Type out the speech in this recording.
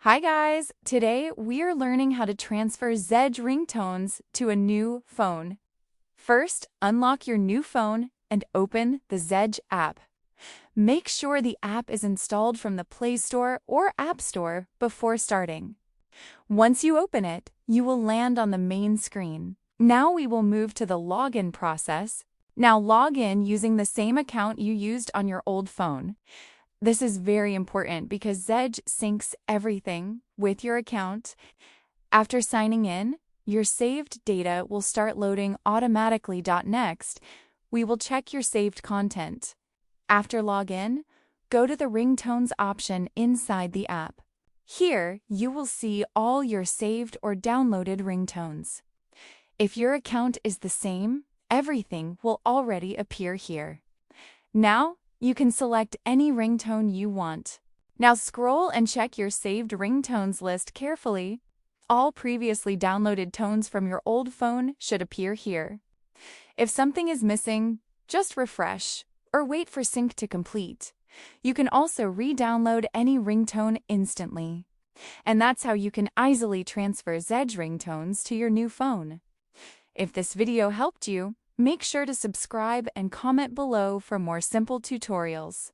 Hi guys! Today we are learning how to transfer Zedge ringtones to a new phone. First, unlock your new phone and open the Zedge app. Make sure the app is installed from the Play Store or App Store before starting. Once you open it, you will land on the main screen. Now we will move to the login process. Now log in using the same account you used on your old phone. This is very important because Zedge syncs everything with your account. After signing in, your saved data will start loading automatically. Next, we will check your saved content. After login, go to the ringtones option inside the app. Here, you will see all your saved or downloaded ringtones. If your account is the same, everything will already appear here. Now, you can select any ringtone you want. Now scroll and check your saved ringtones list carefully. All previously downloaded tones from your old phone should appear here. If something is missing, just refresh or wait for sync to complete. You can also re-download any ringtone instantly. And that's how you can easily transfer Zedge ringtones to your new phone. If this video helped you, make sure to subscribe and comment below for more simple tutorials.